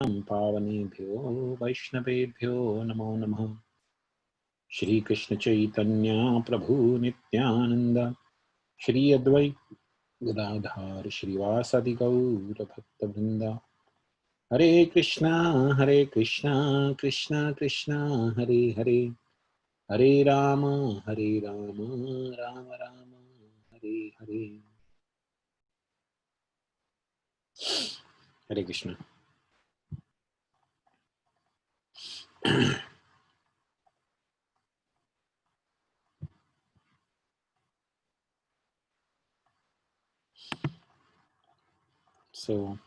पावनेभ्यो वैष्णवेभ्यो नमो नमः। श्री कृष्ण चैतन्य प्रभु नित्यानंद श्री अद्वैत गदाधर श्रीवासादि गौर भक्तवृंद। हरे कृष्णा कृष्णा कृष्णा हरे हरे, हरे राम राम राम हरे हरे। हरे Krishna. So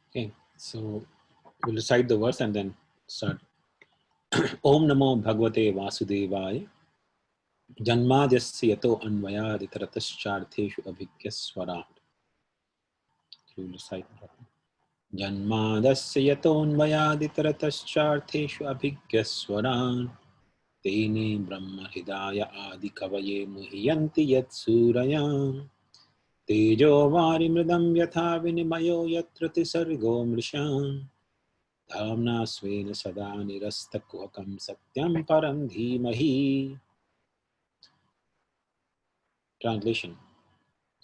okay, so we'll recite the verse and then start. Om Namo Bhagavate Vasudevaya. Janmadhyasya yato अन्वयादितरतश्चार्थेषु अभिज्ञस्वराट्. We will recite that. जन्मादस्य यतोऽन्वयादितरतश्चार्थेषु अभिज्ञस्वरान् तेने ब्रह्महृदाय आदिकवये मुह्यन्ति यत्सूरयाम् तेजो वारिमृदं यथा विनिमयो यत्र त्रिसर्गो मृषाम् धाम्ना स्वेन सदा निरस्तकुहकं सत्यं परं धीमहि. Translation.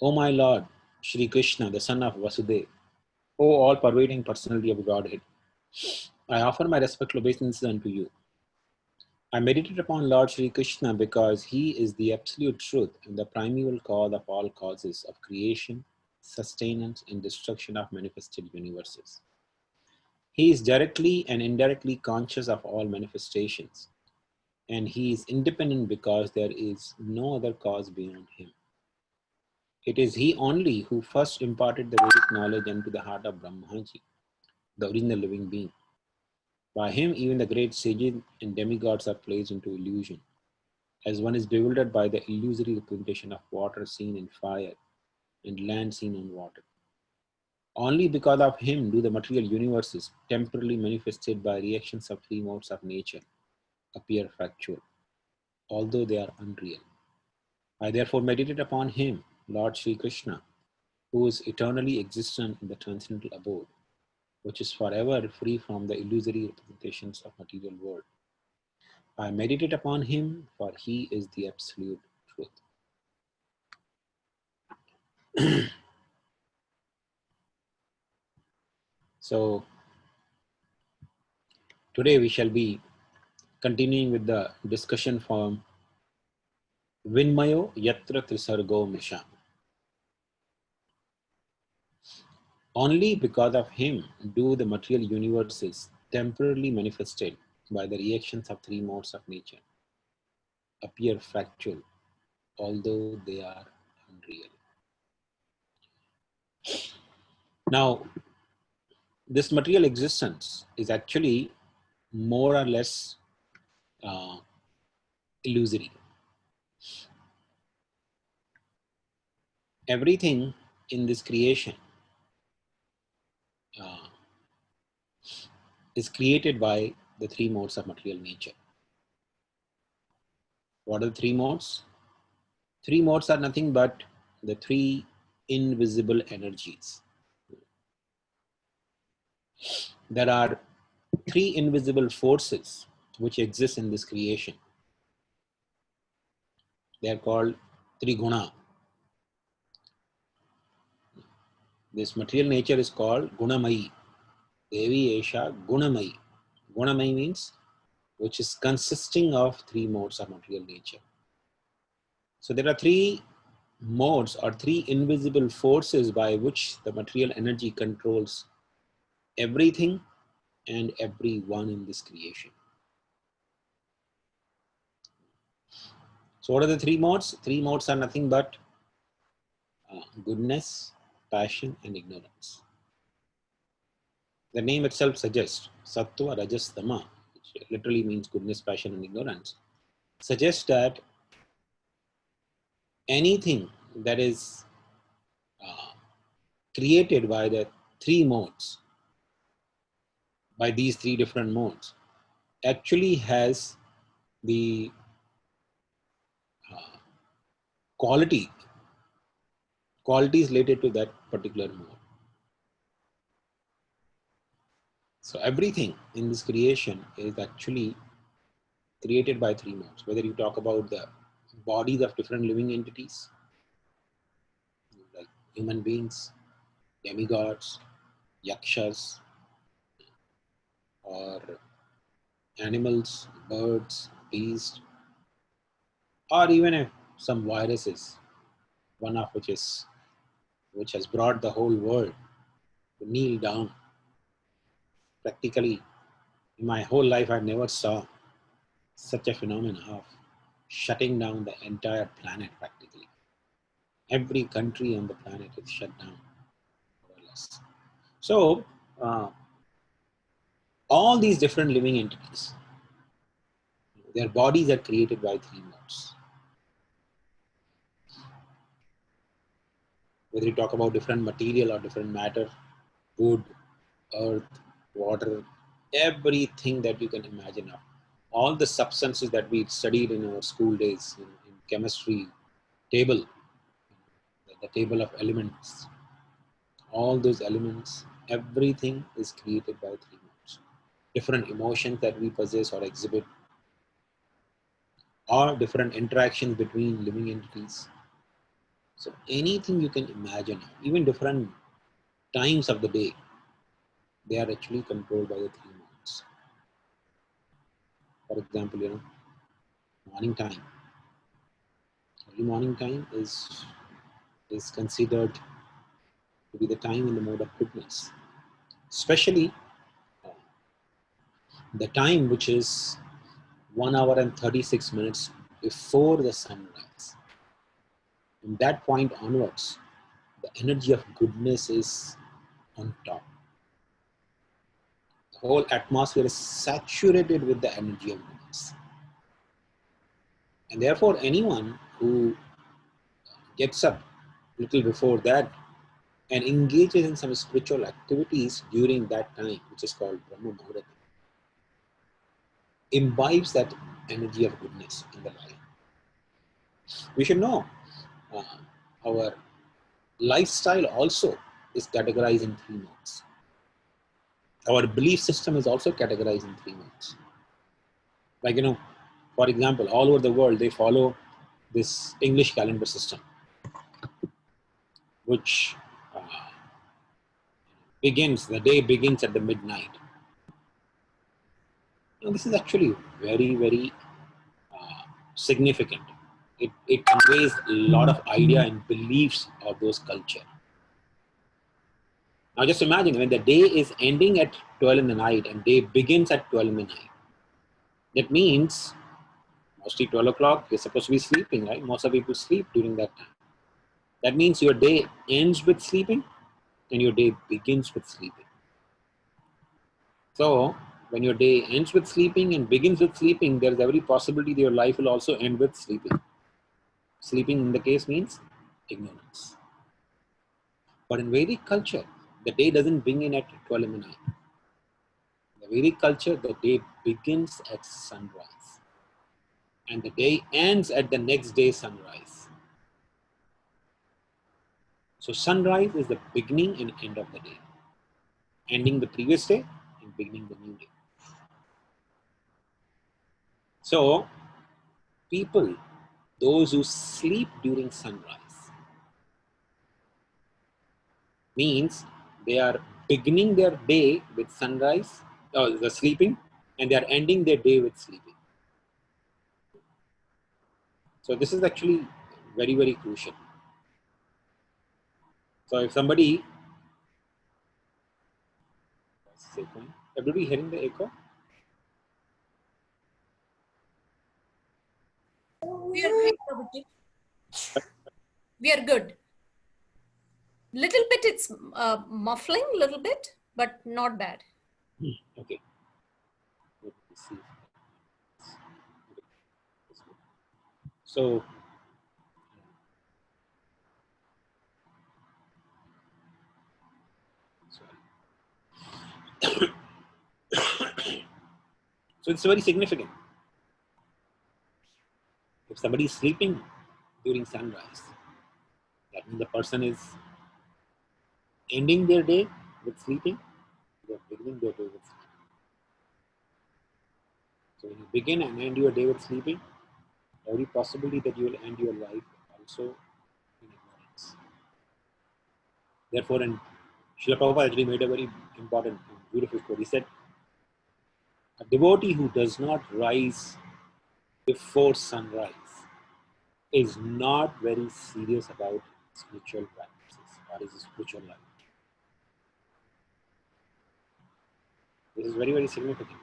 O my Lord, Shri Krishna, the son of Vasudeva, O all-pervading personality of Godhead, I offer my respectful obeisances unto you. I meditate upon Lord Shri Krishna because he is the absolute truth and the primeval cause of all causes of creation, sustenance, and destruction of manifested universes. He is directly and indirectly conscious of all manifestations, and he is independent because there is no other cause beyond him. It is he only who first imparted the Vedic knowledge into the heart of Brahmaji, the original living being. By him, even the great sages and demigods are placed into illusion, as one is bewildered by the illusory representation of water seen in fire and land seen on water. Only because of him do the material universes, temporarily manifested by reactions of three modes of nature, appear factual, although they are unreal. I therefore meditate upon him, Lord Sri Krishna, who is eternally existent in the transcendental abode, which is forever free from the illusory representations of material world. I meditate upon him, for he is the absolute truth. So today we shall be continuing with the discussion from Vinmayo Yatra Trisargo Misha. Only because of him do the material universes temporarily manifested by the reactions of three modes of nature appear factual, although they are unreal. Now, this material existence is actually more or less illusory. Everything in this creation uh, is created by the three modes of material nature. What are the three modes? Three modes are nothing but the three invisible energies. There are three invisible forces which exist in this creation. They are called Triguna. This material nature is called Gunamayi. Devi Esha Gunamayi. Gunamayi means which is consisting of three modes of material nature. So there are three modes or three invisible forces by which the material energy controls everything and everyone in this creation. So what are the three modes? Three modes are nothing but goodness, passion, and ignorance. The name itself suggests Sattva, Rajas, Tama, which literally means goodness, passion, and ignorance, suggests that anything that is created by the three modes, by these three different modes, actually has the qualities related to that particular mode. So everything in this creation is actually created by three modes. Whether you talk about the bodies of different living entities, like human beings, demigods, yakshas, or animals, birds, beasts, or even some viruses, one of which has brought the whole world to kneel down. Practically, in my whole life, I never saw such a phenomenon of shutting down the entire planet practically. Every country on the planet is shut down, more or less. So, all these different living entities, their bodies are created by three modes. Whether you talk about different material or different matter, wood, earth, water, everything that you can imagine of. All the substances that we studied in our school days, in chemistry table, the table of elements, all those elements, everything is created by three modes. Different emotions that we possess or exhibit, or different interactions between living entities. So anything you can imagine, even different times of the day, they are actually controlled by the three modes. For example, morning time. Early morning time is considered to be the time in the mode of goodness, especially the time which is 1 hour and 36 minutes before the sunrise. From that point onwards, the energy of goodness is on top. The whole atmosphere is saturated with the energy of goodness. And therefore, anyone who gets up a little before that and engages in some spiritual activities during that time, which is called Brahma Muhurta, imbibes that energy of goodness in the life. We should know our lifestyle also is categorized in three modes. Our belief system is also categorized in three modes. Like, for example, all over the world, they follow this English calendar system, which the day begins at the midnight. This is actually very, very significant. It conveys a lot of idea and beliefs of those culture. Now just imagine when the day is ending at 12 in the night and day begins at 12 in the night. That means mostly 12 o'clock, you're supposed to be sleeping, right? Most of people sleep during that time. That means your day ends with sleeping and your day begins with sleeping. So when your day ends with sleeping and begins with sleeping, there's every possibility that your life will also end with sleeping. Sleeping in the case means ignorance. But in Vedic culture, the day doesn't begin at 12 in the night. In the Vedic culture, the day begins at sunrise. And the day ends at the next day's sunrise. So sunrise is the beginning and end of the day. Ending the previous day and beginning the new day. So people, those who sleep during sunrise, means they are beginning their day with sunrise, the sleeping, and they are ending their day with sleeping. So this is actually very, very crucial. So if somebody, everybody hearing the echo? We are great, Prabhuji. We are good. Little bit, it's muffling, little bit, but not bad. Okay. Let me see. So So it's very significant. If somebody is sleeping during sunrise, that means the person is ending their day with sleeping, they're beginning their day with sleeping. So when you begin and end your day with sleeping, every possibility that you will end your life also in ignorance. Therefore, in Srila Prabhupada actually made a very important and beautiful quote. He said, a devotee who does not rise before sunrise is not very serious about spiritual practices or his spiritual life. This is very, very significant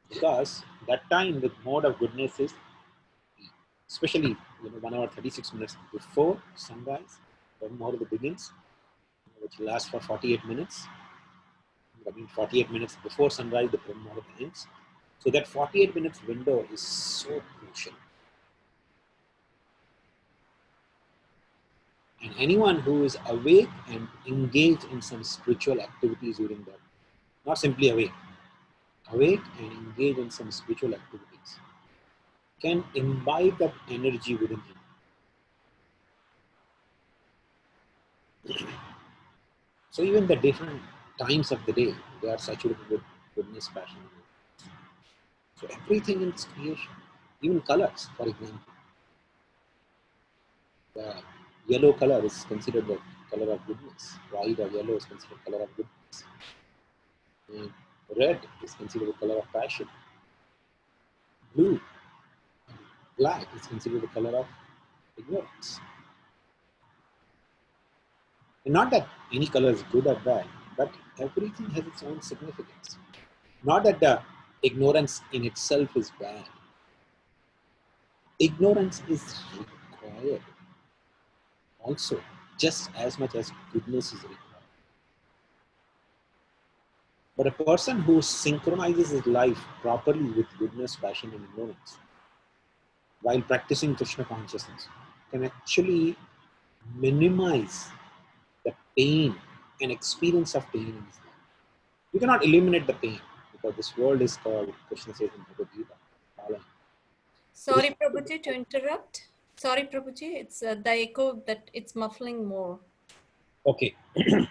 because that time with mode of goodness is, especially 1 hour 36 minutes before sunrise, when mode begins, which lasts for 48 minutes. I mean, 48 minutes before sunrise, the Brahma Muhurta ends. So that 48 minutes window is so crucial. And anyone who is awake and engaged in some spiritual activities during that, not simply awake and engaged in some spiritual activities, can imbibe that energy within him. So even the different times of the day, they are saturated with goodness, passion. So everything in its creation, even colors, for example. The yellow color is considered the color of goodness. White or yellow is considered color of goodness. And red is considered the color of passion. Blue, black is considered the color of ignorance. And not that any color is good or bad, but everything has its own significance. Not that the ignorance in itself is bad. Ignorance is required also, just as much as goodness is required. But a person who synchronizes his life properly with goodness, passion, and ignorance while practicing Krishna consciousness can actually minimize the pain and experience of pain in his life. You cannot eliminate the pain because this world is called, Krishna says in Bhagavad Gita, Pala. Sorry, Prabhuji, to interrupt. Sorry, Prabhuji, it's the echo that it's muffling more. Okay. Let me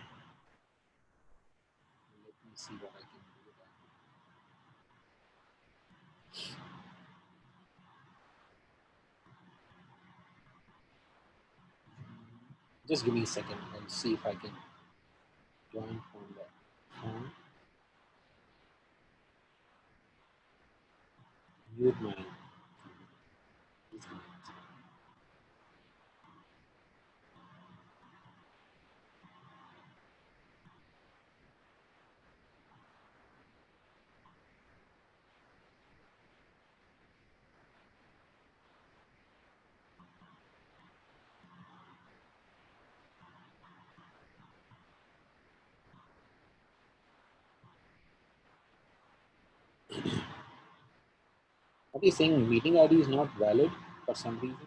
see what I can do with that. Just give me a second. I'll see if I can join from the phone. Mute my. What are you saying? Meeting ID is not valid for some reason?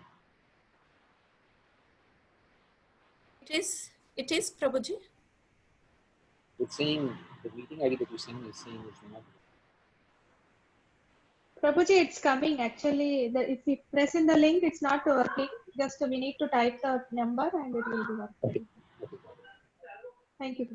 It is, Prabhuji. It's saying the meeting ID that you're saying is not. Prabhuji, it's coming. Actually, if we press in the link, it's not working. Just we need to type the number and it will be working. Okay. Thank you.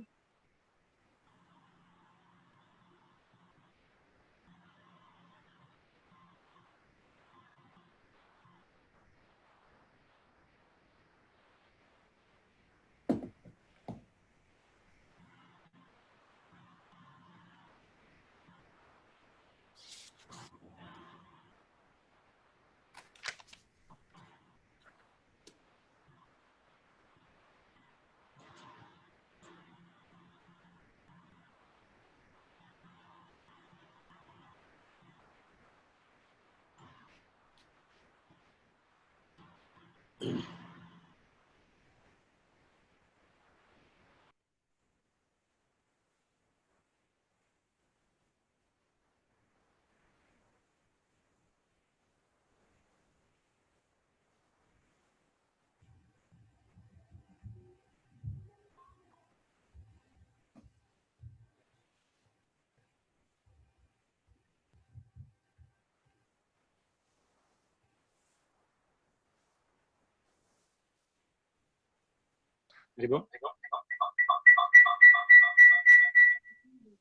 Ribo?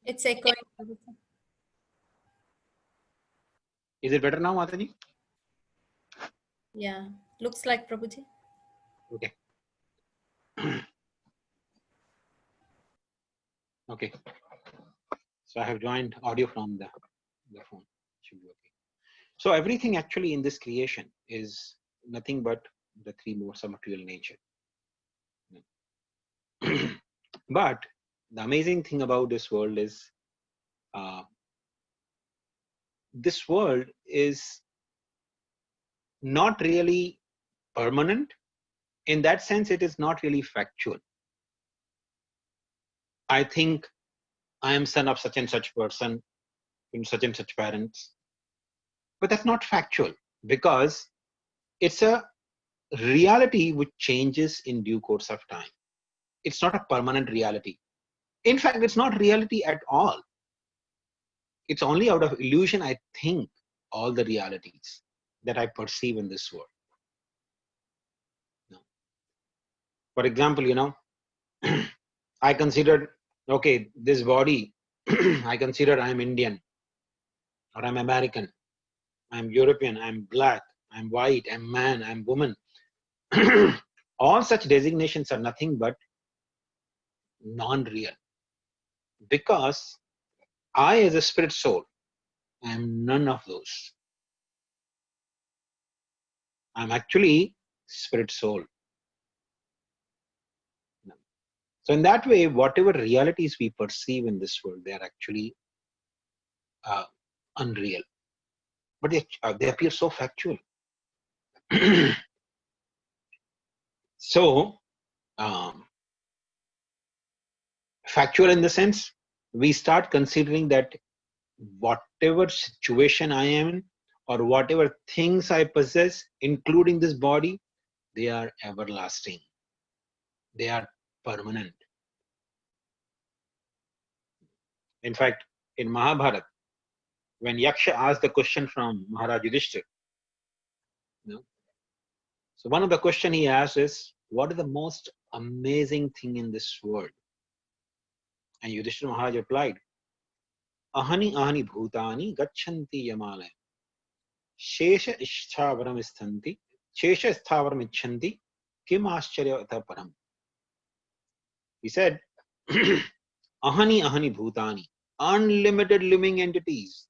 It's echoing. Is it better now, Mataji? Yeah, looks like Prabhuji. Okay. Okay. So I have joined audio from the phone. Should be okay. So everything actually in this creation is nothing but the three modes of material nature. But the amazing thing about this world is this world is not really permanent. In that sense, it is not really factual. I think I am son of such and such person in such and such parents. But that's not factual because it's a reality which changes in due course of time. It's not a permanent reality. In fact, it's not reality at all. It's only out of illusion I think all the realities that I perceive in this world. For example, I considered, okay, this body, I consider I'm Indian or I'm American, I'm European, I'm black, I'm white, I'm man, I'm woman. All such designations are nothing but non-real because I as a spirit soul am none of those. I'm actually spirit soul. So in that way, whatever realities we perceive in this world, they are actually unreal. But they appear so factual. So, factual in the sense, we start considering that whatever situation I am in or whatever things I possess, including this body, they are everlasting. They are permanent. In fact, in Mahabharata, when Yaksha asked the question from Maharaj Yudhishthira, so one of the questions he asked is, what is the most amazing thing in this world? And Yudhishthira Maharaj replied, Ahani ahani bhutani gachanti yamalaya. Shesha isthavaram isthanti. Shesha isthavaram icchanti. Kim ascharya param. He said, Ahani ahani bhutani. Unlimited living entities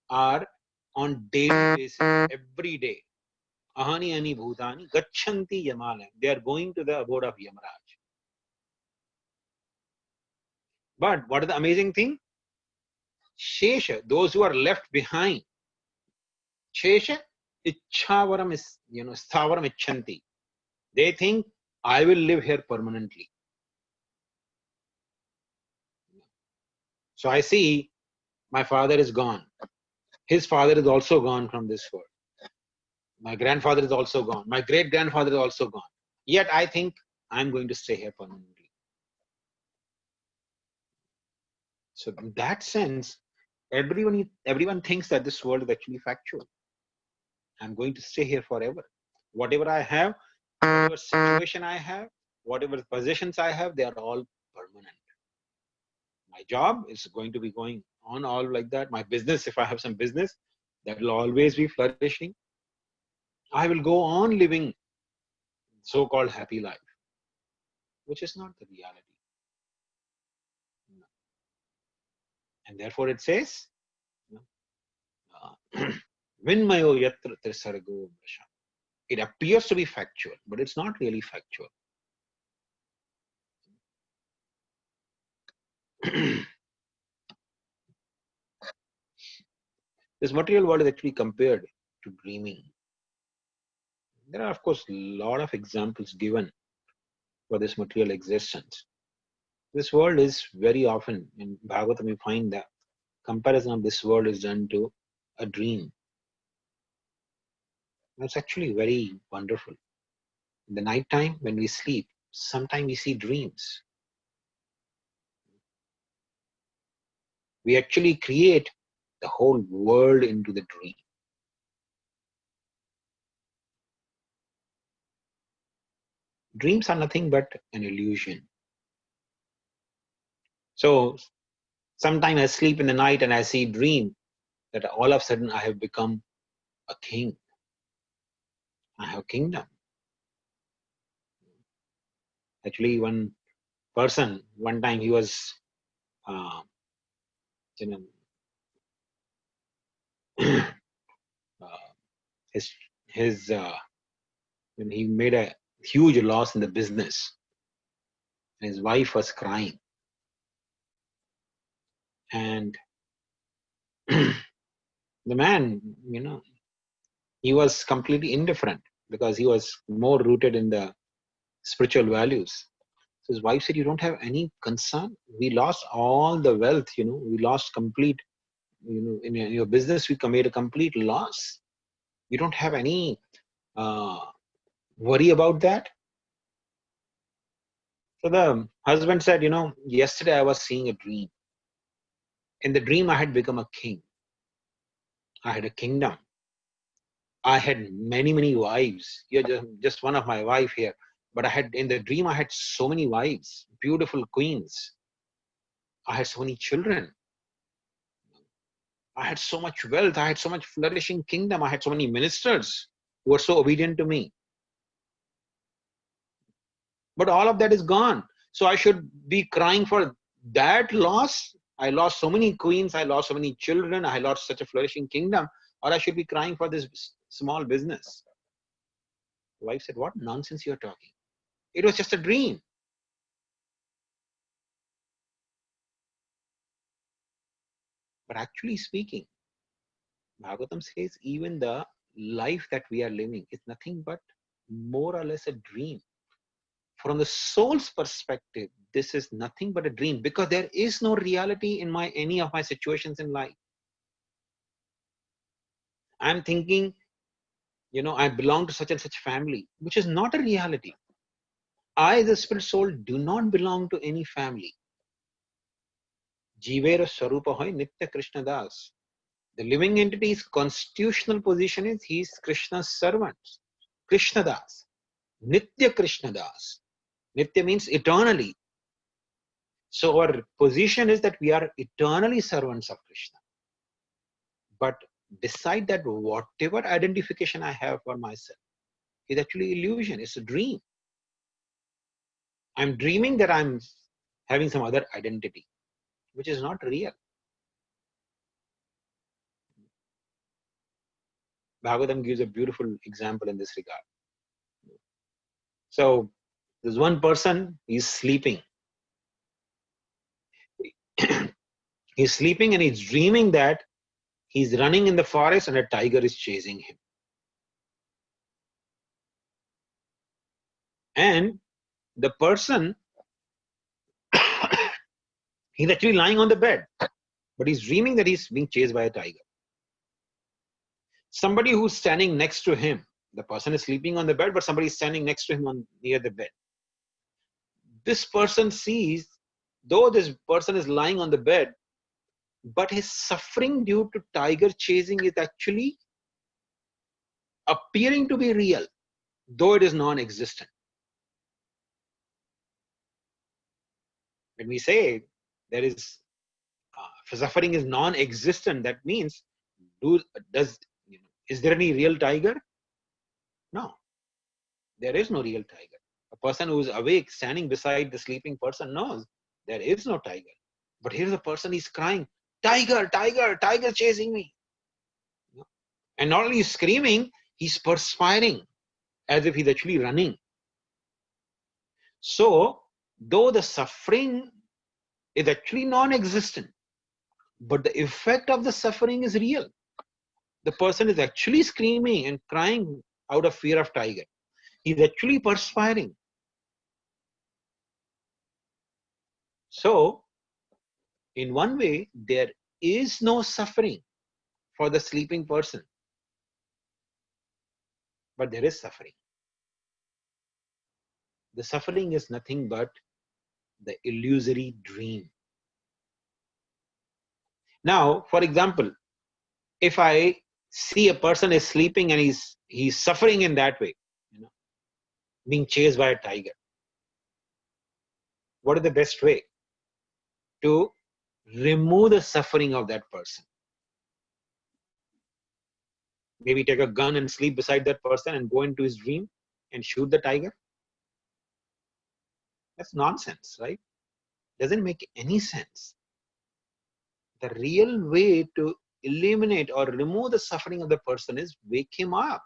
are on daily basis, every day. Ahani ahani bhutani gachanti yamalaya. They are going to the abode of Yamaraj. But what is the amazing thing? Shesha, those who are left behind, Shesha, Ichhavaram is, Sthavaram Icchanti. They think, I will live here permanently. So I see my father is gone. His father is also gone from this world. My grandfather is also gone. My great-grandfather is also gone. Yet I think I'm going to stay here permanently. So in that sense, everyone thinks that this world is actually factual. I'm going to stay here forever. Whatever I have, whatever situation I have, whatever possessions I have, they are all permanent. My job is going to be going on all like that. My business, if I have some business, that will always be flourishing. I will go on living so-called happy life, which is not the reality. And therefore it says, Vinmayo yatra trisargo. It appears to be factual, but it's not really factual. This material world is actually compared to dreaming. There are, of course, a lot of examples given for this material existence. This world is very often, in Bhagavatam, we find that comparison of this world is done to a dream. That's actually very wonderful. In the night time, when we sleep, sometimes we see dreams. We actually create the whole world into the dream. Dreams are nothing but an illusion. So sometimes I sleep in the night and I see dream that all of a sudden I have become a king. I have kingdom. Actually, one person, one time he was, you know, his when he made a huge loss in the business. His wife was crying, and the man, he was completely indifferent because he was more rooted in the spiritual values. So his wife said, "You don't have any concern? We lost all the wealth. We lost complete. In your business, we made a complete loss. You don't have any worry about that?" So the husband said, "Yesterday I was seeing a dream. In the dream, I had become a king. I had a kingdom. I had many, many wives. You're just one of my wife here. But in the dream, I had so many wives, beautiful queens. I had so many children. I had so much wealth. I had so much flourishing kingdom. I had so many ministers who were so obedient to me. But all of that is gone. So I should be crying for that loss. I lost so many queens. I lost so many children. I lost such a flourishing kingdom. Or I should be crying for this small business." The wife said, "What nonsense you're talking? It was just a dream." But actually speaking, Bhagavatam says even the life that we are living is nothing but more or less a dream. From the soul's perspective, this is nothing but a dream because there is no reality in any of my situations in life. I'm thinking, I belong to such and such family, which is not a reality. I, the spirit soul, do not belong to any family. Jivera Swarupa hoy Nitya Krishna Das. The living entity's constitutional position is he is Krishna's servant. Krishna Das. Nitya Krishna Das. Nitya means eternally. So our position is that we are eternally servants of Krishna. But beside that, whatever identification I have for myself is actually illusion. It's a dream. I'm dreaming that I'm having some other identity, which is not real. Bhagavatam gives a beautiful example in this regard. So there's one person, he's sleeping. He's sleeping and he's dreaming that he's running in the forest and a tiger is chasing him. And the person, he's actually lying on the bed, but he's dreaming that he's being chased by a tiger. Somebody who's standing next to him, the person is sleeping on the bed, but somebody is standing next to him near the bed. This person sees, though this person is lying on the bed, but his suffering due to tiger chasing is actually appearing to be real, though it is non-existent. When we say there is suffering is non-existent, that means is there any real tiger? No, there is no real tiger. A person who is awake standing beside the sleeping person knows there is no tiger. But here's a person, he's crying, "Tiger, tiger, tiger chasing me." And not only screaming, he's perspiring as if he's actually running. So, though the suffering is actually non-existent, but the effect of the suffering is real. The person is actually screaming and crying out of fear of tiger. He's actually perspiring. So, in one way, there is no suffering for the sleeping person, but there is suffering. The suffering is nothing but the illusory dream. Now, for example, if I see a person is sleeping and he's suffering in that way, being chased by a tiger. What is the best way to remove the suffering of that person? Maybe take a gun and sleep beside that person and go into his dream and shoot the tiger? That's nonsense, right? Doesn't make any sense. The real way to eliminate or remove the suffering of the person is wake him up.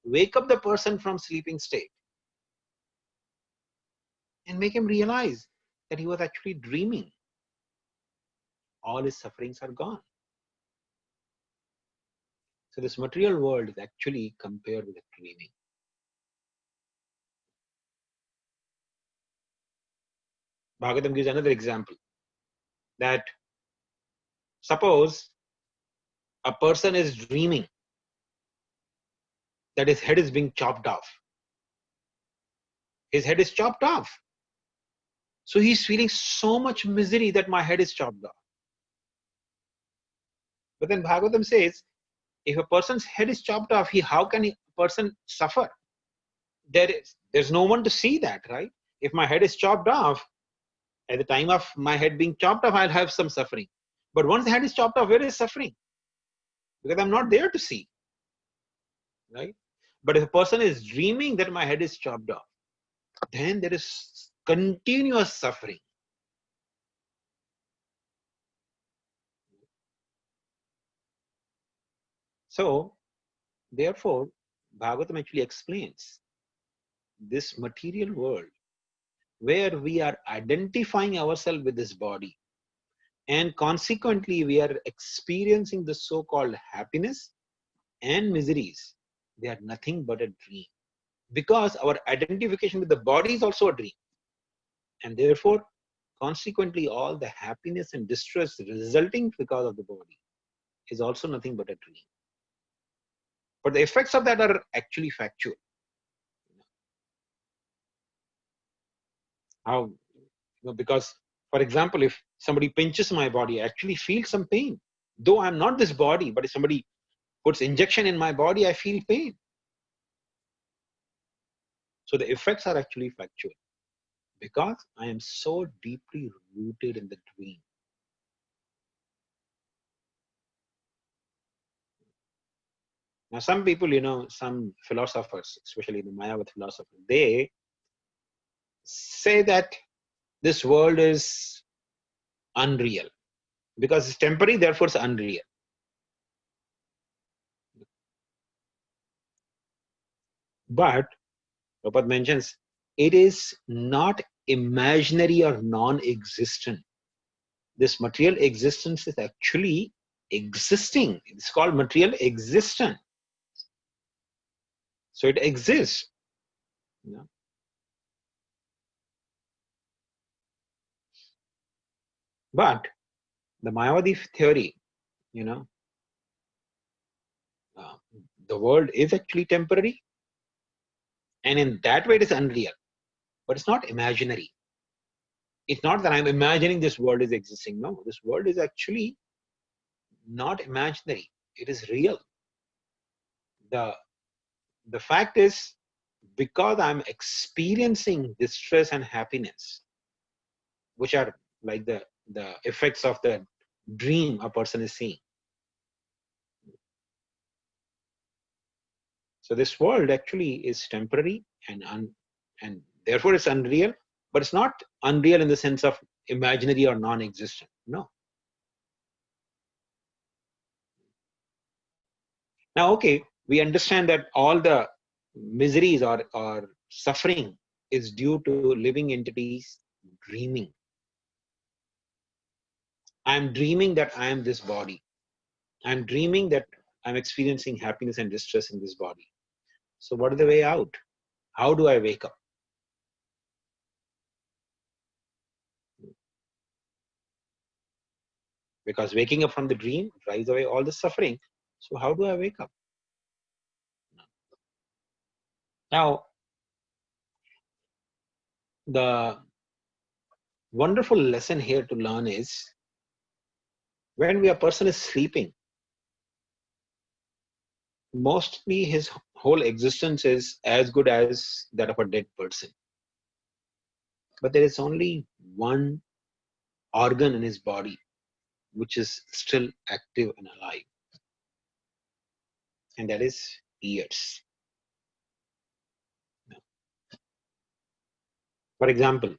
Wake up the person from sleeping state and make him realize that he was actually dreaming. All his sufferings are gone. So this material world is actually compared with dreaming. Bhagavatam gives another example, that suppose a person is dreaming that his head is being chopped off. His head is chopped off. So he's feeling so much misery that my head is chopped off. But then Bhagavatam says, if a person's head is chopped off, how can a person suffer? There's no one to see that, right? If my head is chopped off, at the time of my head being chopped off, I'll have some suffering. But once the head is chopped off, where is suffering? Because I'm not there to see, right? But if a person is dreaming that my head is chopped off, then there is continuous suffering. So, therefore, Bhagavatam actually explains this material world where we are identifying ourselves with this body, and consequently we are experiencing the so-called happiness and miseries. They are nothing but a dream, because our identification with the body is also a dream, and therefore consequently all the happiness and distress resulting because of the body is also nothing but a dream. But the effects of that are actually factual. How? Because, for example, if somebody pinches my body, I actually feel some pain. Though I'm not this body, but if somebody puts injection in my body, I feel pain. So the effects are actually factual, because I am so deeply rooted in the dream. Now, some people, some philosophers, especially the Mayavad philosophers, they say that this world is unreal because it's temporary, therefore it's unreal. But Prabhupada mentions it is not imaginary or non-existent. This material existence is actually existing. It's called material existence. So it exists. But the Mayavadi theory, the world is actually temporary, and in that way it is unreal. But it's not imaginary. It's not that I'm imagining this world is existing. No, this world is actually not imaginary. It is real. The fact is, because I'm experiencing distress and happiness, which are like the effects of the dream a person is seeing. So this world actually is temporary and therefore it's unreal, but it's not unreal in the sense of imaginary or non-existent. No. Now, okay, we understand that all the miseries or suffering is due to living entities dreaming. I'm dreaming that I am this body. I'm dreaming that I'm experiencing happiness and distress in this body. So what is the way out? How do I wake up? Because waking up from the dream drives away all the suffering. So how do I wake up? Now, the wonderful lesson here to learn is, when a person is sleeping, mostly his whole existence is as good as that of a dead person. But there is only one organ in his body which is still active and alive, and that is ears. For example,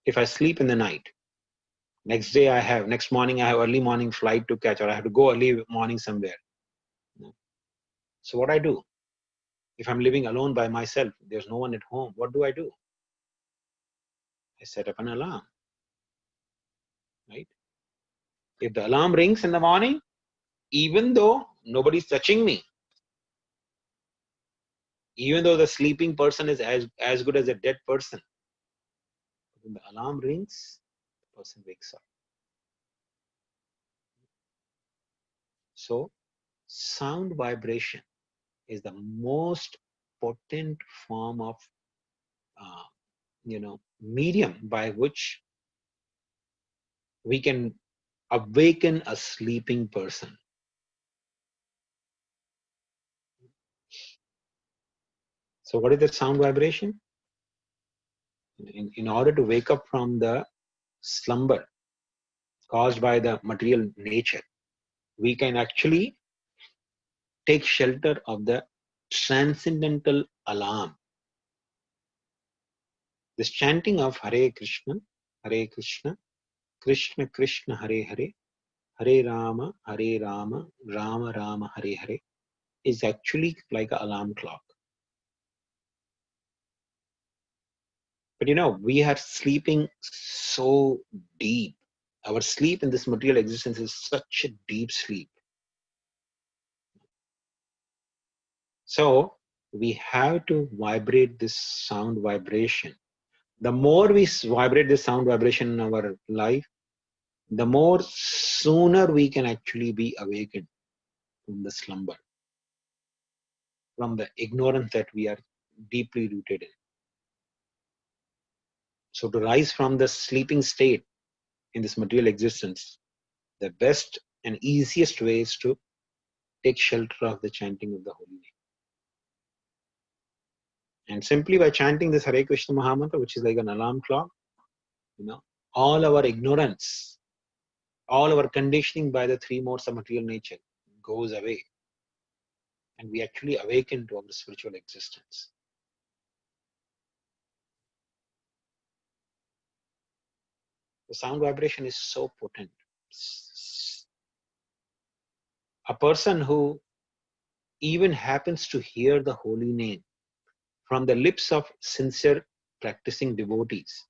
if I sleep in the night, next morning I have early morning flight to catch, or I have to go early morning somewhere. So what I do, if I'm living alone by myself, there's no one at home, what do? I set up an alarm, right? If the alarm rings in the morning, even though nobody's touching me, even though the sleeping person is as good as a dead person, when the alarm rings, the person wakes up. So sound vibration is the most potent form of medium by which we can awaken a sleeping person. So what is the sound vibration? In order to wake up from the slumber caused by the material nature, we can actually take shelter of the transcendental alarm. This chanting of Hare Krishna, Krishna Krishna, Hare Hare, Hare Rama, Rama Rama, Hare Hare is actually like an alarm clock. But we are sleeping so deep. Our sleep in this material existence is such a deep sleep. So we have to vibrate this sound vibration. The more we vibrate this sound vibration in our life, the more sooner we can actually be awakened from the slumber, from the ignorance that we are deeply rooted in. So to rise from the sleeping state in this material existence, the best and easiest way is to take shelter of the chanting of the holy name. And simply by chanting this Hare Krishna Mahamantra, which is like an alarm clock, all our ignorance, all our conditioning by the three modes of material nature goes away. And we actually awaken to our spiritual existence. The sound vibration is so potent. A person who even happens to hear the holy name from the lips of sincere practicing devotees,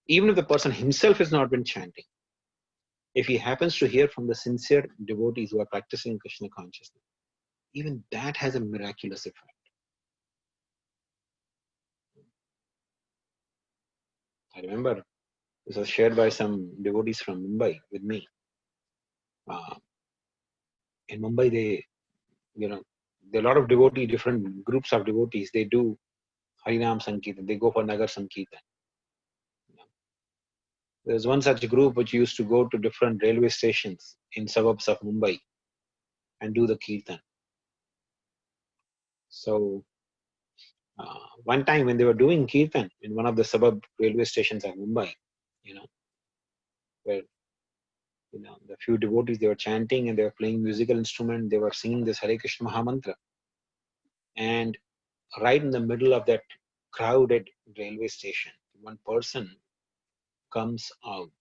even if the person himself has not been chanting, if he happens to hear from the sincere devotees who are practicing Krishna consciousness, even that has a miraculous effect. I remember this was shared by some devotees from Mumbai with me. In Mumbai, there are a lot of devotees, different groups of devotees. They do Harinam Sankirtan. They go for Nagar Sankirtan. There's one such group which used to go to different railway stations in suburbs of Mumbai and do the Kirtan. So one time when they were doing Kirtan in one of the suburb railway stations of Mumbai, where the few devotees, they were chanting and they were playing musical instrument, they were singing this Hare Krishna Mahamantra. And right in the middle of that crowded railway station, one person comes out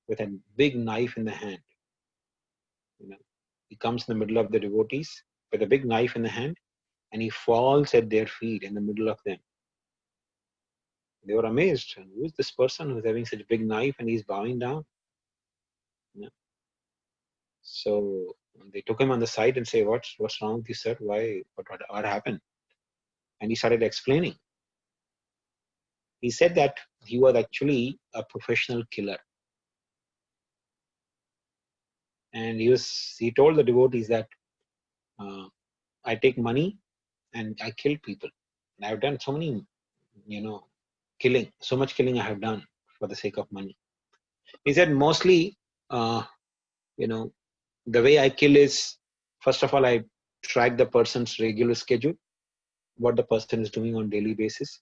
with a big knife in the hand. He comes in the middle of the devotees with a big knife in the hand, and he falls at their feet in the middle of them. They were amazed. Who is this person who's having such a big knife and he's bowing down? So they took him on the side and say, what's wrong with you, sir? Why? What happened? And he started explaining. He said that he was actually a professional killer. And he told the devotees that I take money and I kill people. And I've done so many, killing, so much killing I have done for the sake of money. He said mostly, the way I kill is, first of all, I track the person's regular schedule, what the person is doing on daily basis.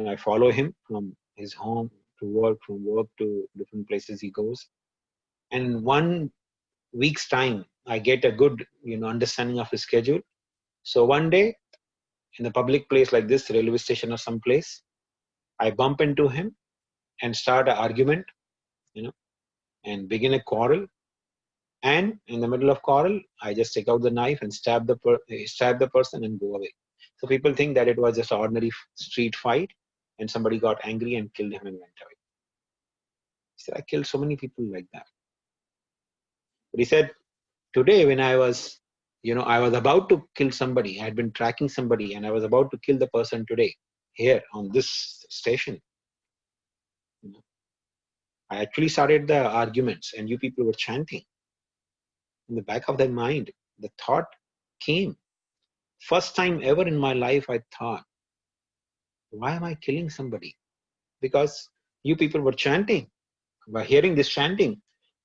I follow him from his home to work, from work to different places he goes. And 1 week's time, I get a good, understanding of his schedule. So one day, in a public place like this, railway station or some place, I bump into him and start an argument, and begin a quarrel. And in the middle of quarrel, I just take out the knife and stab the person and go away. So people think that it was just an ordinary street fight, and somebody got angry and killed him and went away. He said, I killed so many people like that. But he said, today when I was about to kill somebody, I had been tracking somebody, and I was about to kill the person today, here on this station. I actually started the arguments, and you people were chanting. In the back of their mind, the thought came. First time ever in my life, I thought, why am I killing somebody? Because you people were chanting. By hearing this chanting,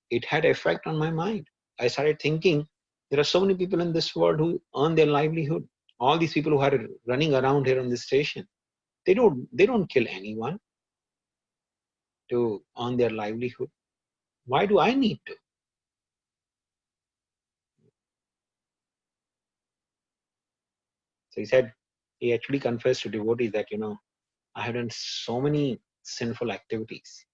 it had effect on my mind. I started thinking, there are so many people in this world who earn their livelihood. All these people who are running around here on this station, they don't kill anyone to earn their livelihood. Why do I need to? So he actually confessed to devotees that, I have done so many sinful activities,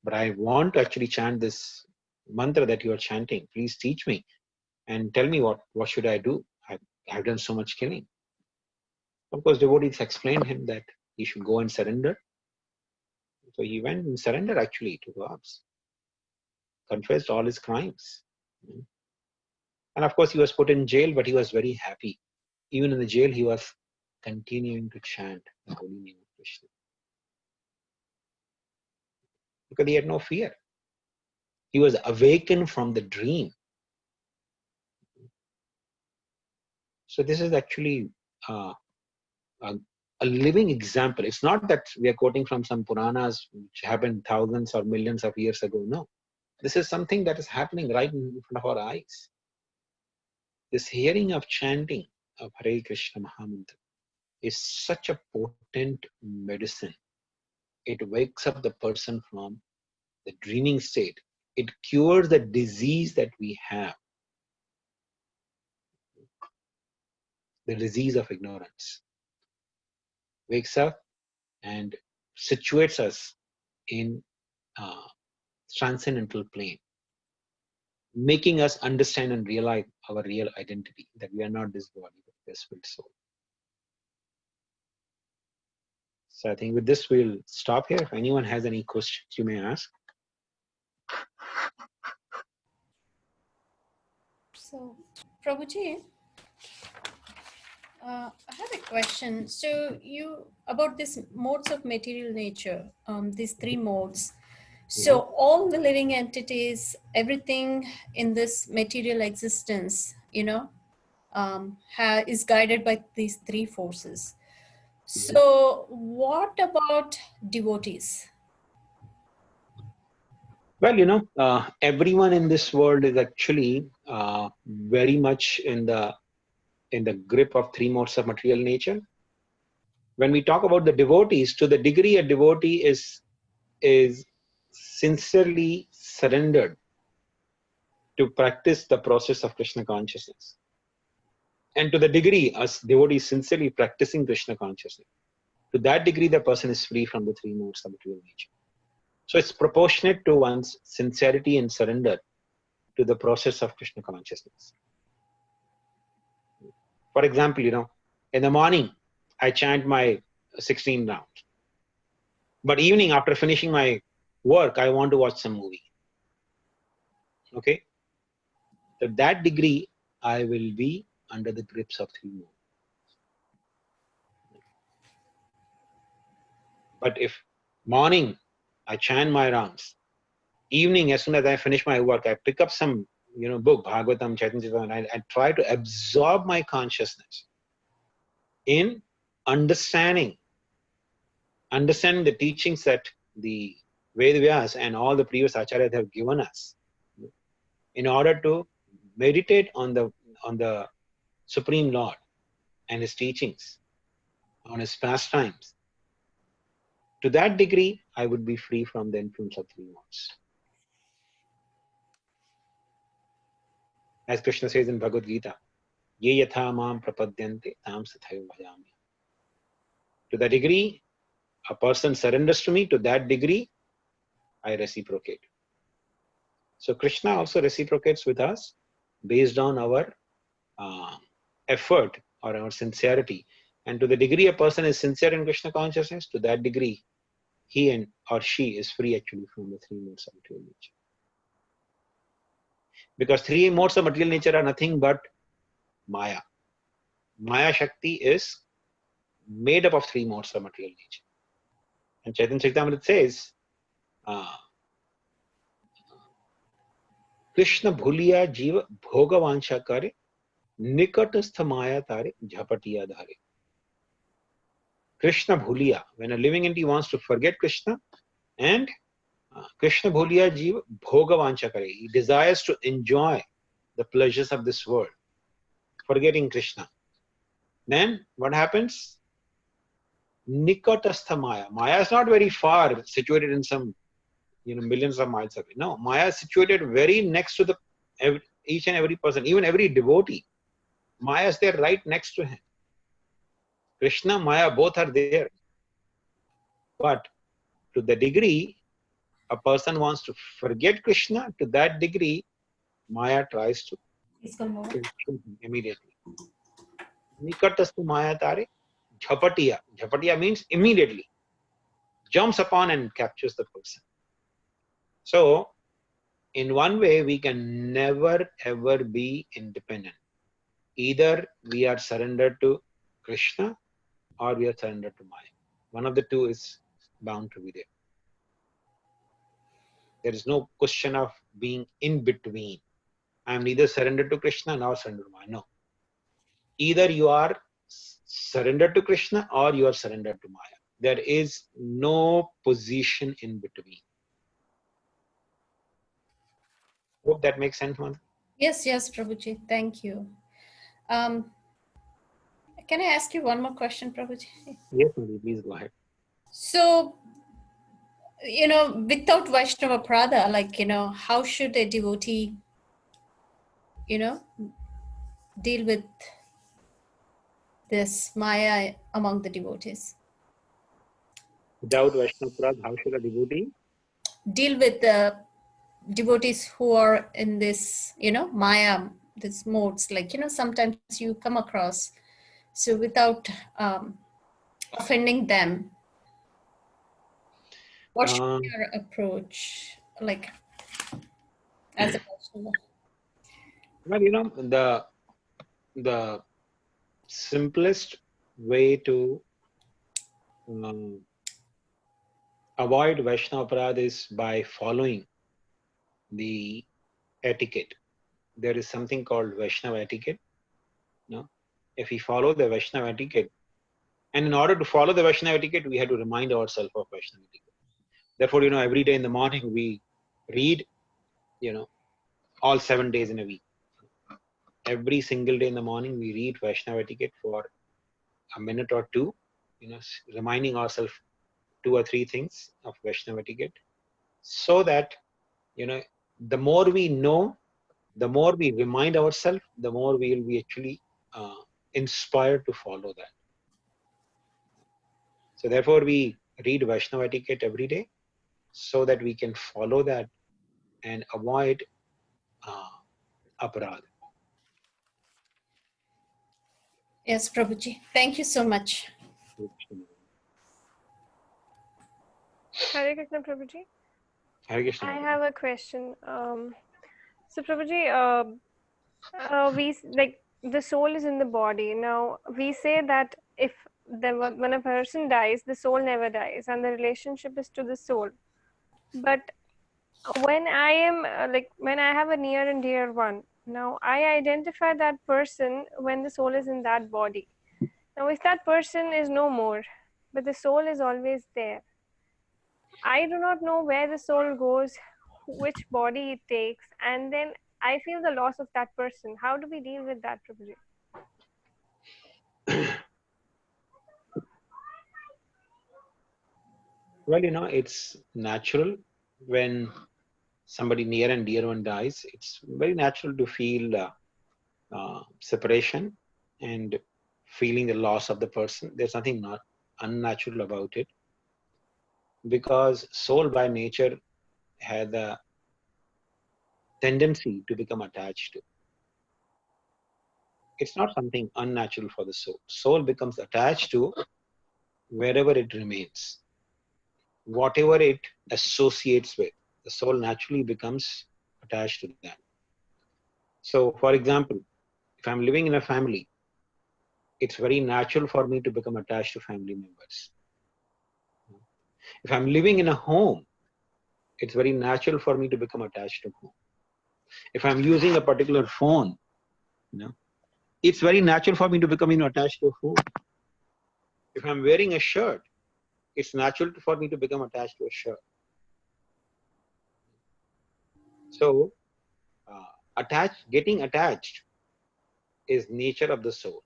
but I want to actually chant this mantra that you are chanting. Please teach me and tell me what should I do. I've done so much killing. Of course, devotees explained him that he should go and surrender. So he went and surrendered actually to God's, confessed all his crimes. And of course, he was put in jail, but he was very happy. Even in the jail, he was continuing to chant the holy name of Krishna. Because he had no fear. He was awakened from the dream. So this is actually a living example. It's not that we are quoting from some Puranas which happened thousands or millions of years ago. No. This is something that is happening right in front of our eyes. This hearing of chanting of Hare Krishna Mahamantra is such a potent medicine. It wakes up the person from the dreaming state. It cures the disease that we have, the disease of ignorance. Wakes up and situates us in transcendental plane, making us understand and realize our real identity, that we are not this body, but we are spirit soul. So I think with this, we'll stop here. If anyone has any questions, you may ask. So, Prabhuji, I have a question. So about this modes of material nature, these 3 modes. So all the living entities, everything in this material existence, is guided by these 3 forces. So what about devotees? Well, everyone in this world is actually very much in the grip of 3 modes of material nature. When we talk about the devotees, to the degree a devotee is sincerely surrendered to practice the process of Krishna consciousness, and to the degree as devotee is sincerely practicing Krishna consciousness, to that degree the person is free from the 3 modes of material nature. So it's proportionate to one's sincerity and surrender to the process of Krishna consciousness. For example, in the morning, I chant my 16 rounds. But evening, after finishing my work, I want to watch some movie. Okay? To that degree, I will be under the grips of 3 modes. But if morning, I chant my rounds. Evening, as soon as I finish my work, I pick up some book, Bhagavatam, Chaitanya, and I try to absorb my consciousness in understanding the teachings that the Vedavyas and all the previous acharyas have given us, in order to meditate on the Supreme Lord and his teachings, on his pastimes, to that degree, I would be free from the influence of three modes. As Krishna says in Bhagavad Gita, Ye yatha mam prapadyante tam sathaiva bhajami. To the degree a person surrenders to me, to that degree I reciprocate. So Krishna also reciprocates with us based on our effort or our sincerity. And to the degree a person is sincere in Krishna consciousness, to that degree he and or she is free actually from the three modes of material nature. Because three modes of material nature are nothing but Maya. Maya Shakti is made up of three modes of material nature. And Chaitanya Charitamrita says, Krishna bhuliya jiva bhogavansha kare, nikatastha maya tare, jhapatiya dhare. Krishna bhuliya, when a living entity wants to forget Krishna, and Krishna bhuliya jiva bhogavansha kare, he desires to enjoy the pleasures of this world, forgetting Krishna. Then what happens? Nikatastha maya. Maya is not very far, situated in some millions of miles away. No, Maya is situated very next to each and every person, even every devotee. Maya is there right next to him. Krishna, Maya, both are there. But to the degree a person wants to forget Krishna, to that degree Maya tries to consume him immediately. Nikatastu Maya tare, jhapatiya. Jhapatiya means immediately. Jumps upon and captures the person. So, in one way, we can never ever be independent. Either we are surrendered to Krishna or we are surrendered to Maya. One of the two is bound to be there. There is no question of being in between. I am neither surrendered to Krishna nor surrendered to Maya. No. Either you are surrendered to Krishna or you are surrendered to Maya. There is no position in between. Hope that makes sense, Mantha? Yes, Prabhuji. Thank you. Can I ask you one more question, Prabhuji? Yes, Mantha, please go ahead. So, without Vaishnava Prada, how should a devotee, deal with this Maya among the devotees? Without Vaishnava Prad, how should a devotee deal with the devotees who are in this, Maya, this modes, sometimes you come across. So without offending them, what should be your approach, as a Vaishnava? Well, the simplest way to avoid Vaishnava Prad is by following the etiquette. There is something called Vaishnava etiquette. If we follow the Vaishnava etiquette, and in order to follow the Vaishnava etiquette, we have to remind ourselves of Vaishnava etiquette. Therefore, every day in the morning we read, all 7 days in a week. Every single day in the morning we read Vaishnava etiquette for a minute or two, reminding ourselves 2 or 3 things of Vaishnava etiquette, so that, the more we know, the more we remind ourselves, the more we will be actually inspired to follow that. So therefore we read Vaishnava etiquette every day so that we can follow that and avoid aparad. Yes, Prabhuji. Thank you so much. Hare Krishna, Prabhuji. Hare Krishna. I have a question. So, Prabhuji, the soul is in the body. Now, we say that when a person dies, the soul never dies, and the relationship is to the soul. But when I am when I have a near and dear one, now I identify that person when the soul is in that body. Now, if that person is no more, but the soul is always there, I do not know where the soul goes, which body it takes, and then I feel the loss of that person. How do we deal with that, Prabhuji? Well, it's natural when somebody near and dear one dies. It's very natural to feel separation and feeling the loss of the person. There's nothing not unnatural about it, because soul by nature has a tendency to become attached to. It's not something unnatural for the soul. Soul becomes attached to wherever it remains, whatever it associates with. The soul naturally becomes attached to that. So, for example, if I'm living in a family, it's very natural for me to become attached to family members. If I'm living in a home, it's very natural for me to become attached to home. If I'm using a particular phone, it's very natural for me to become attached to a phone. If I'm wearing a shirt, it's natural for me to become attached to a shirt. So, getting attached is nature of the soul.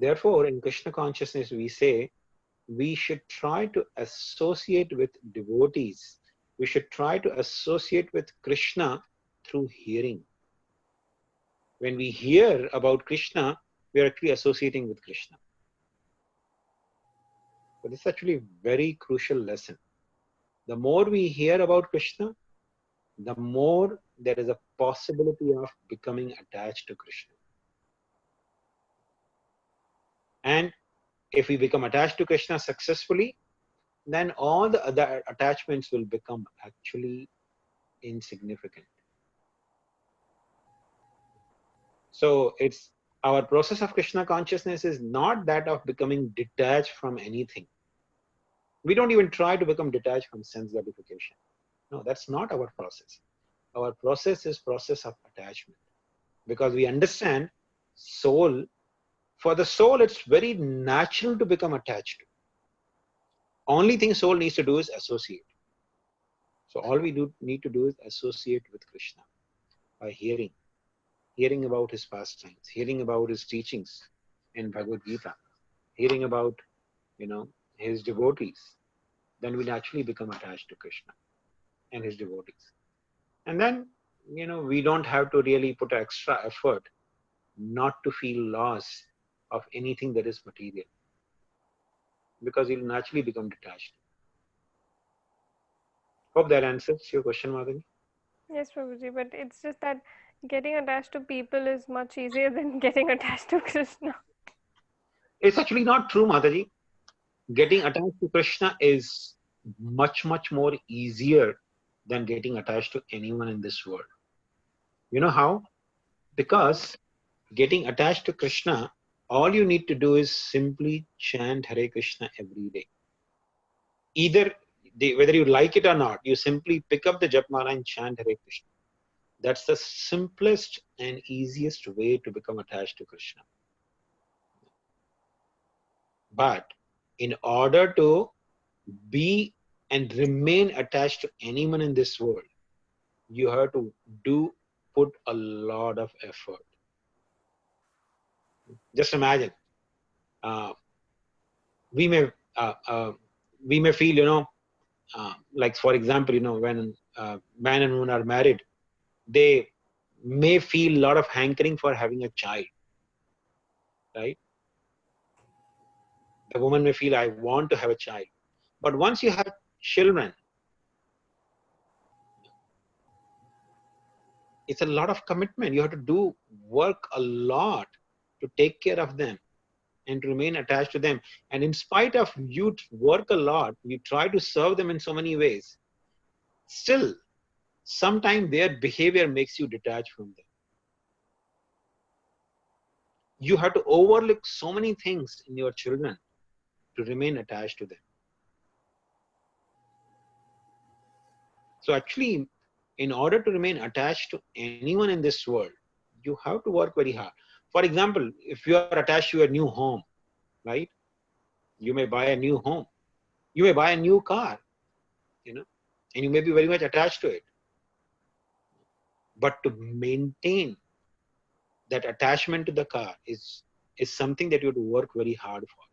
Therefore, in Krishna consciousness, we say we should try to associate with devotees. We should try to associate with Krishna through hearing. When we hear about Krishna, we are actually associating with Krishna. But this is actually a very crucial lesson. The more we hear about Krishna, the more there is a possibility of becoming attached to Krishna. And if we become attached to Krishna successfully, then all the other attachments will become actually insignificant. So it's our process of Krishna consciousness is not that of becoming detached from anything. We don't even try to become detached from sense gratification. No, that's not our process. Our process is process of attachment, because we understand soul. For the soul, it's very natural to become attached to. Only thing soul needs to do is associate. So all we need to do is associate with Krishna by hearing about his pastimes, hearing about his teachings in Bhagavad Gita, hearing about his devotees. Then we naturally become attached to Krishna and his devotees. And then we don't have to really put extra effort not to feel loss of anything that is material, because you'll naturally become detached. Hope that answers your question, Madhavi. Yes, Prabhuji, but it's just that getting attached to people is much easier than getting attached to Krishna. It's actually not true, Mataji. Getting attached to Krishna is much, much more easier than getting attached to anyone in this world. You know how? Because getting attached to Krishna, all you need to do is simply chant Hare Krishna every day. Whether you like it or not, you simply pick up the Japmala and chant Hare Krishna. That's the simplest and easiest way to become attached to Krishna. But in order to be and remain attached to anyone in this world, you have to put a lot of effort. Just imagine, we may feel, like for example, when man and woman are married, they may feel a lot of hankering for having a child, right? The woman may feel, I want to have a child. But once you have children, it's a lot of commitment. You have to work a lot to take care of them and to remain attached to them. And in spite of you work a lot, you try to serve them in so many ways, still, sometimes their behavior makes you detached from them. You have to overlook so many things in your children to remain attached to them. So actually, in order to remain attached to anyone in this world, you have to work very hard. For example, if you are attached to a new home, right? You may buy a new home. You may buy a new car, and you may be very much attached to it. But to maintain that attachment to the car is something that you have to work very hard for.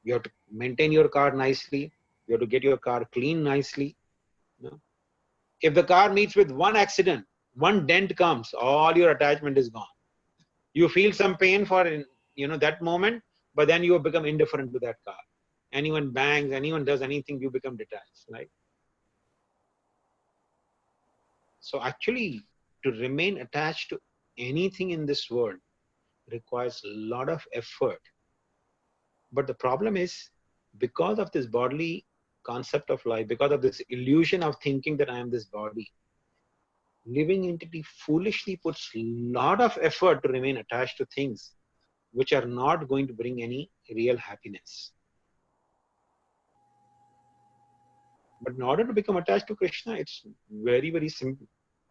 You have to maintain your car nicely. You have to get your car clean nicely. You know? If the car meets with one accident, one dent comes, all your attachment is gone. You feel some pain for that moment, but then you become indifferent to that car. Anyone bangs, anyone does anything, you become detached, right? So actually, to remain attached to anything in this world requires a lot of effort. But the problem is, because of this bodily concept of life, because of this illusion of thinking that I am this body, living entity foolishly puts a lot of effort to remain attached to things which are not going to bring any real happiness. But in order to become attached to Krishna, it's very, very simple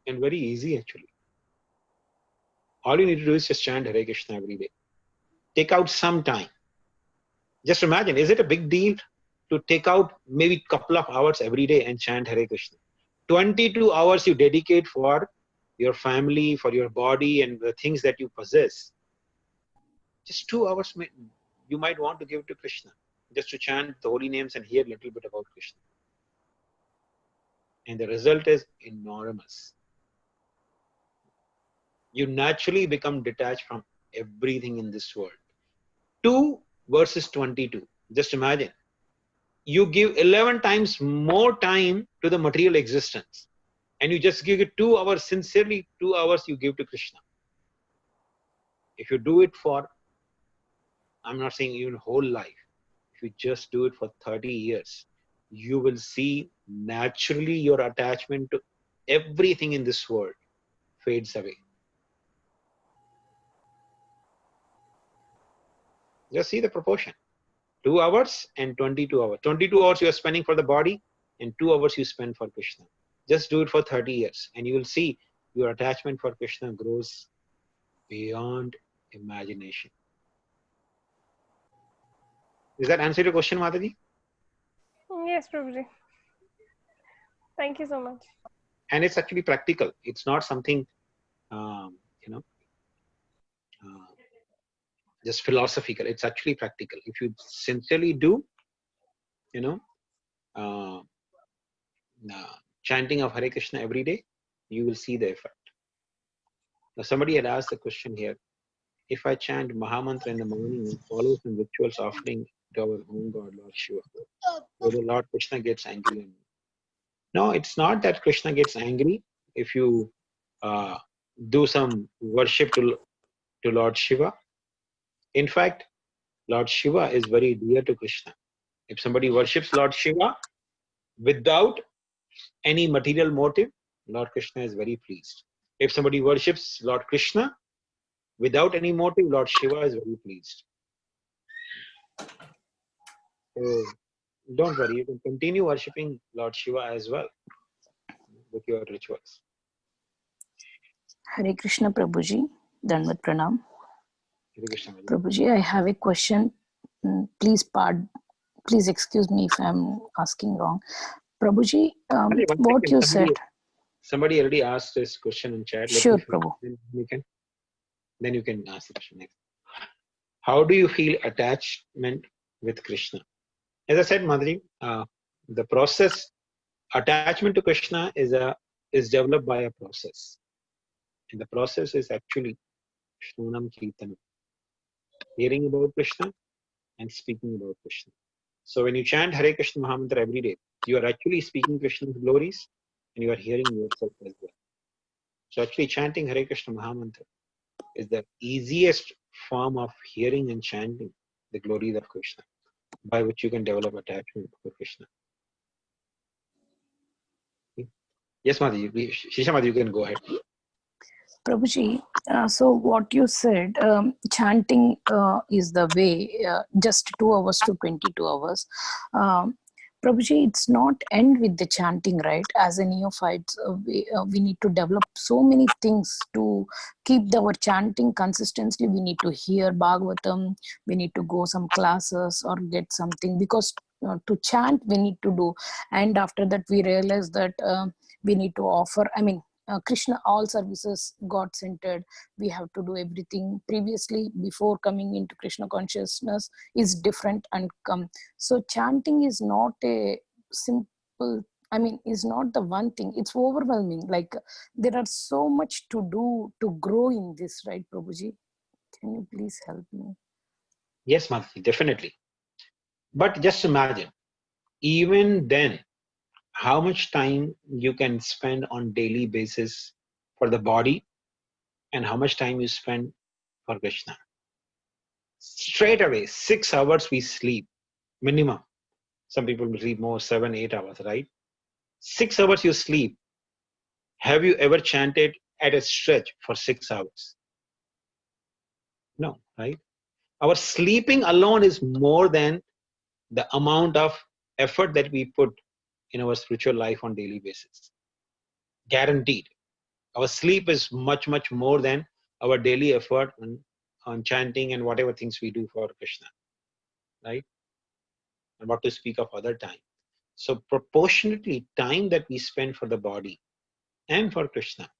and very easy actually. All you need to do is just chant Hare Krishna every day. Take out some time. Just imagine, is it a big deal to take out maybe a couple of hours every day and chant Hare Krishna? 22 hours you dedicate for your family, for your body and the things that you possess. Just 2 hours you might want to give to Krishna, just to chant the holy names and hear a little bit about Krishna. And the result is enormous. You naturally become detached from everything in this world. 2 versus 22. Just imagine. You give 11 times more time to the material existence. And you just give it 2 hours, sincerely 2 hours you give to Krishna. If you do it for, I'm not saying even whole life, if you just do it for 30 years, you will see naturally your attachment to everything in this world fades away. Just see the proportion. 2 hours and 22 hours. 22 hours you are spending for the body and 2 hours you spend for Krishna. Just do it for 30 years and you will see your attachment for Krishna grows beyond imagination. Does that answer your question, Mataji? Yes, Prabhuji. Thank you so much. And it's actually practical. It's not something, just philosophical. It's actually practical. If you sincerely do, chanting of Hare Krishna every day, you will see the effect. Now, somebody had asked the question here, if I chant Mahamantra in the morning and follow some rituals offering to our home god, Lord Shiva, whether Lord Krishna gets angry on me? No, it's not that Krishna gets angry if you do some worship to Lord Shiva. In fact, Lord Shiva is very dear to Krishna. If somebody worships Lord Shiva without any material motive, Lord Krishna is very pleased. If somebody worships Lord Krishna without any motive, Lord Shiva is very pleased. So don't worry, you can continue worshipping Lord Shiva as well with your rituals. Hare Krishna, Prabhuji. Dandavat Pranam. Hare Krishna. Prabhuji, I have a question. Please excuse me if I'm asking wrong. Prabhuji, what you said. Somebody already asked this question in chat. Sure, Prabhu. Then you can ask the question next. How do you feel attachment with Krishna? As I said, Madhuri, the process, attachment to Krishna is developed by a process. And the process is actually Shravanam Kirtanam. Hearing about Krishna and speaking about Krishna. So when you chant Hare Krishna Mahamantra every day, you are actually speaking Krishna's glories and you are hearing yourself as well. So actually chanting Hare Krishna Mahamantra is the easiest form of hearing and chanting the glories of Krishna, by which you can develop attachment to Krishna. Yes, Madhu, Shisha Madhu, you can go ahead. Prabhuji, so what you said, chanting is the way, just 2 hours to 22 hours. Prabhuji, it's not end with the chanting, right? As a neophyte, we need to develop so many things to keep our chanting consistently. We need to hear Bhagavatam, we need to go some classes or get something, because to chant we need to do. And after that we realize that we need to offer, Krishna, all services God centered. We have to do everything previously before coming into Krishna consciousness is different and come. So chanting is not a simple, I mean, is not the one thing. It's overwhelming. Like there are so much to do to grow in this, right, Prabhuji? Can you please help me? Yes, Madhuri, definitely. But just imagine, even then, how much time you can spend on daily basis for the body and how much time you spend for Krishna. Straight away, 6 hours we sleep, minimum. Some people will sleep more, 7, 8 hours, right? 6 hours you sleep. Have you ever chanted at a stretch for 6 hours? No, right? Our sleeping alone is more than the amount of effort that we put in our spiritual life on daily basis. Guaranteed. Our sleep is much, much more than our daily effort on chanting and whatever things we do for Krishna, right? And what to speak of other time. So proportionately, time that we spend for the body and for Krishna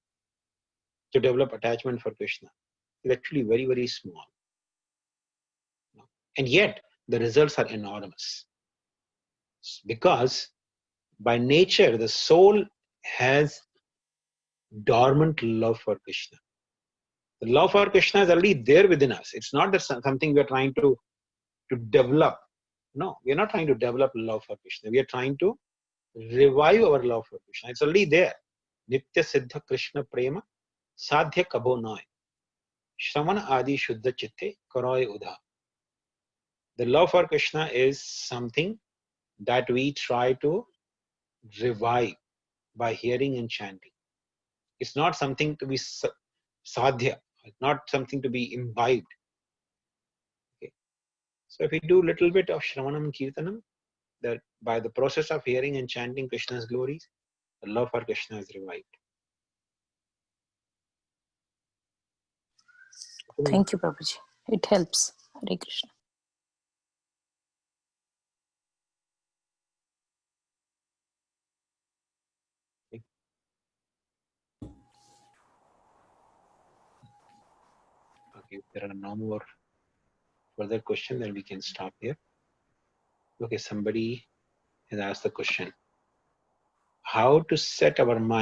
to develop attachment for Krishna is actually very, very small. And yet, the results are enormous. Because by nature, the soul has dormant love for Krishna. The love for Krishna is already there within us. It's not that something we are trying to develop. No, we are not trying to develop love for Krishna. We are trying to revive our love for Krishna. It's already there. Nitya Siddha Krishna Prema Sadhya Kabo Noy Shramana Adi Shuddha Chitte Karoy Udha. The love for Krishna is something that we try to revive by hearing and chanting. It's not something to be sadhya. It's not something to be imbibed. Okay. So if we do a little bit of Shravanam Kirtanam, that by the process of hearing and chanting Krishna's glories, the love for Krishna is revived. Thank you, Prabhuji. It helps. Hare Krishna. Okay, if there are no more further questions, then we can stop here. Okay, somebody has asked the question. How to set our mind